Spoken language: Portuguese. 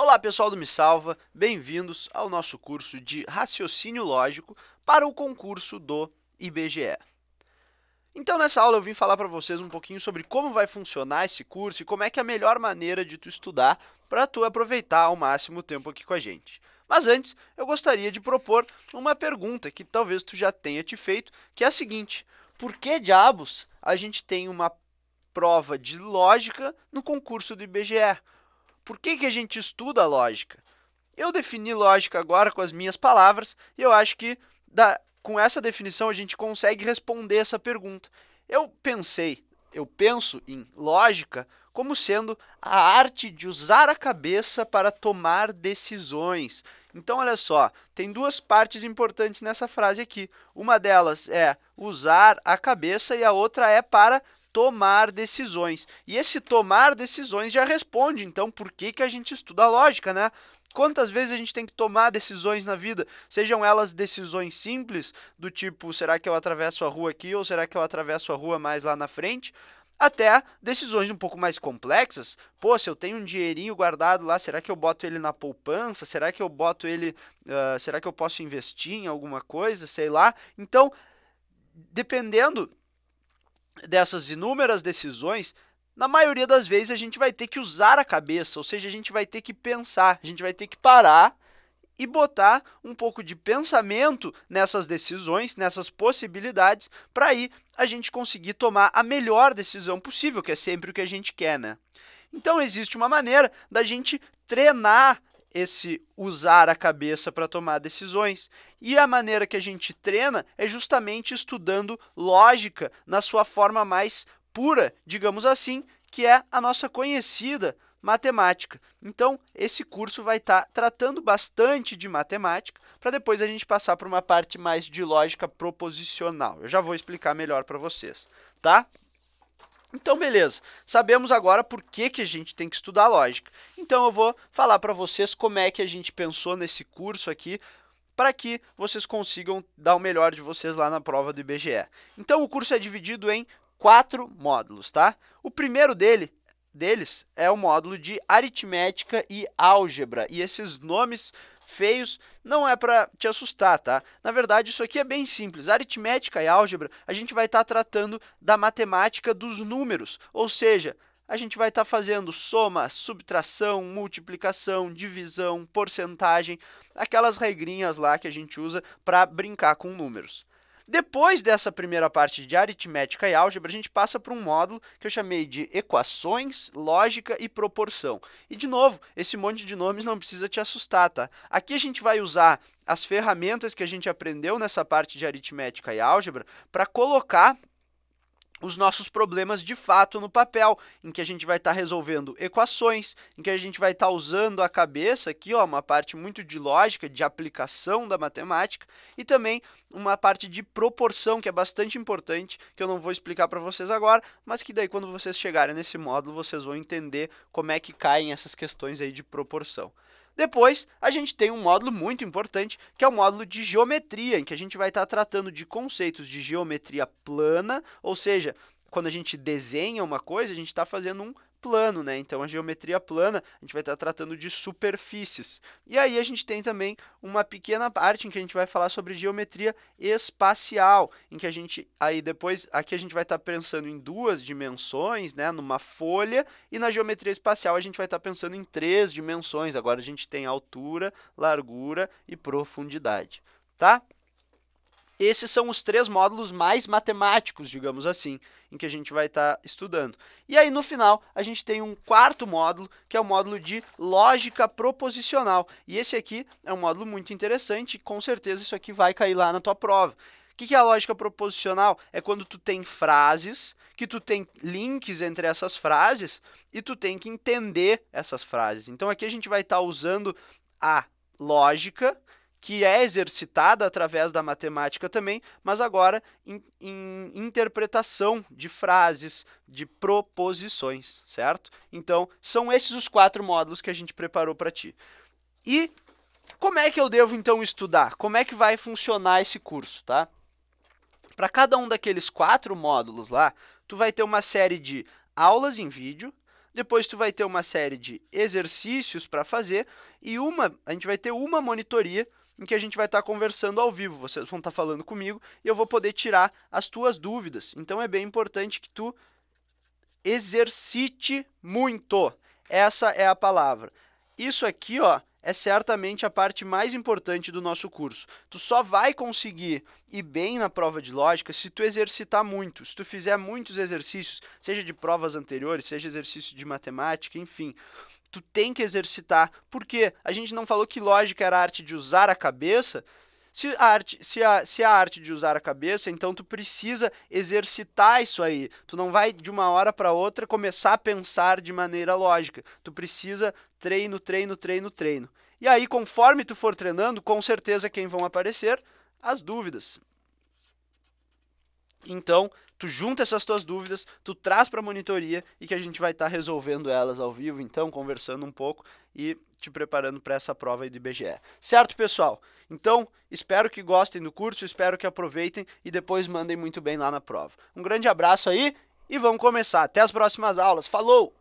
Olá pessoal do Me Salva, bem-vindos ao nosso curso de Raciocínio Lógico para o concurso do IBGE. Então nessa aula eu vim falar para vocês um pouquinho sobre como vai funcionar esse curso e como é que é a melhor maneira de tu estudar para tu aproveitar ao máximo o tempo aqui com a gente. Mas antes, eu gostaria de propor uma pergunta que talvez tu já tenha te feito, que é a seguinte: por que diabos a gente tem uma prova de lógica no concurso do IBGE? Por que a gente estuda lógica? Eu defini lógica agora com as minhas palavras e eu acho que com essa definição a gente consegue responder essa pergunta. Eu penso em lógica como sendo a arte de usar a cabeça para tomar decisões. Então, olha só, tem duas partes importantes nessa frase aqui. Uma delas é usar a cabeça e a outra é para tomar decisões. E esse tomar decisões já responde, então, por que a gente estuda lógica, né? Quantas vezes a gente tem que tomar decisões na vida, sejam elas decisões simples, do tipo, será que eu atravesso a rua aqui ou será que eu atravesso a rua mais lá na frente? Até decisões um pouco mais complexas. Pô, se eu tenho um dinheirinho guardado lá, será que eu boto ele na poupança? Será que eu boto ele, será que eu posso investir em alguma coisa? Sei lá. Então, dependendo dessas inúmeras decisões, na maioria das vezes a gente vai ter que usar a cabeça, ou seja, a gente vai ter que pensar, a gente vai ter que parar e botar um pouco de pensamento nessas decisões, nessas possibilidades, para aí a gente conseguir tomar a melhor decisão possível, que é sempre o que a gente quer, né? Então, existe uma maneira da gente treinar esse usar a cabeça para tomar decisões. E a maneira que a gente treina é justamente estudando lógica na sua forma mais pura, digamos assim, que é a nossa conhecida matemática. Então, esse curso vai estar tratando bastante de matemática, para depois a gente passar para uma parte mais de lógica proposicional. Eu já vou explicar melhor para vocês, tá? Então, beleza, sabemos agora por que a gente tem que estudar lógica. Então, eu vou falar para vocês como é que a gente pensou nesse curso aqui, para que vocês consigam dar o melhor de vocês lá na prova do IBGE. Então, o curso é dividido em 4 módulos, tá? O primeiro deles é o módulo de aritmética e álgebra, e esses nomes feios não é para te assustar, tá? Na verdade, isso aqui é bem simples. Aritmética e álgebra, a gente vai estar tratando da matemática dos números, ou seja, a gente vai estar fazendo soma, subtração, multiplicação, divisão, porcentagem, aquelas regrinhas lá que a gente usa para brincar com números. Depois dessa primeira parte de aritmética e álgebra, a gente passa para um módulo que eu chamei de equações, lógica e proporção. E, de novo, esse monte de nomes não precisa te assustar, tá? Aqui a gente vai usar as ferramentas que a gente aprendeu nessa parte de aritmética e álgebra para colocar os nossos problemas de fato no papel, em que a gente vai estar resolvendo equações, em que a gente vai estar usando a cabeça aqui, ó, uma parte muito de lógica, de aplicação da matemática, e também uma parte de proporção, que é bastante importante, que eu não vou explicar para vocês agora, mas que daí quando vocês chegarem nesse módulo, vocês vão entender como é que caem essas questões aí de proporção. Depois, a gente tem um módulo muito importante, que é o módulo de geometria, em que a gente vai estar tratando de conceitos de geometria plana, ou seja, quando a gente desenha uma coisa, a gente está fazendo um plano, né? Então, a geometria plana, a gente vai estar tratando de superfícies. E aí, a gente tem também uma pequena parte em que a gente vai falar sobre geometria espacial, em que a gente, aí depois, aqui a gente vai estar pensando em 2 dimensões, né? Numa folha, e na geometria espacial a gente vai estar pensando em 3 dimensões. Agora, a gente tem altura, largura e profundidade, tá? Esses são os 3 módulos mais matemáticos, digamos assim, em que a gente vai estar estudando. E aí, no final, a gente tem um 4º módulo, que é o módulo de lógica proposicional. E esse aqui é um módulo muito interessante, e com certeza isso aqui vai cair lá na tua prova. O que é a lógica proposicional? É quando tu tem frases, que tu tem links entre essas frases, e tu tem que entender essas frases. Então, aqui a gente vai estar usando a lógica, que é exercitada através da matemática também, mas agora em interpretação de frases, de proposições, certo? Então, são esses os 4 módulos que a gente preparou para ti. E como é que eu devo, então, estudar? Como é que vai funcionar esse curso, tá? Para cada um daqueles 4 módulos lá, tu vai ter uma série de aulas em vídeo, depois tu vai ter uma série de exercícios para fazer e a gente vai ter uma monitoria em que a gente vai estar conversando ao vivo. Vocês vão estar falando comigo e eu vou poder tirar as tuas dúvidas. Então é bem importante que tu exercite muito. Essa é a palavra. Isso aqui, ó, é certamente a parte mais importante do nosso curso. Tu só vai conseguir ir bem na prova de lógica se tu exercitar muito, se tu fizer muitos exercícios, seja de provas anteriores, seja exercício de matemática, enfim. Tu tem que exercitar, porque a gente não falou que lógica era a arte de usar a cabeça. Se a arte de usar a cabeça, então tu precisa exercitar isso aí. Tu não vai de uma hora para outra começar a pensar de maneira lógica. Tu precisa treino, treino, treino, treino. E aí, conforme tu for treinando, com certeza quem vão aparecer? As dúvidas. Então, tu junta essas tuas dúvidas, tu traz para a monitoria e que a gente vai estar resolvendo elas ao vivo, então, conversando um pouco e te preparando para essa prova aí do IBGE. Certo, pessoal? Então, espero que gostem do curso, espero que aproveitem e depois mandem muito bem lá na prova. Um grande abraço aí e vamos começar. Até as próximas aulas. Falou!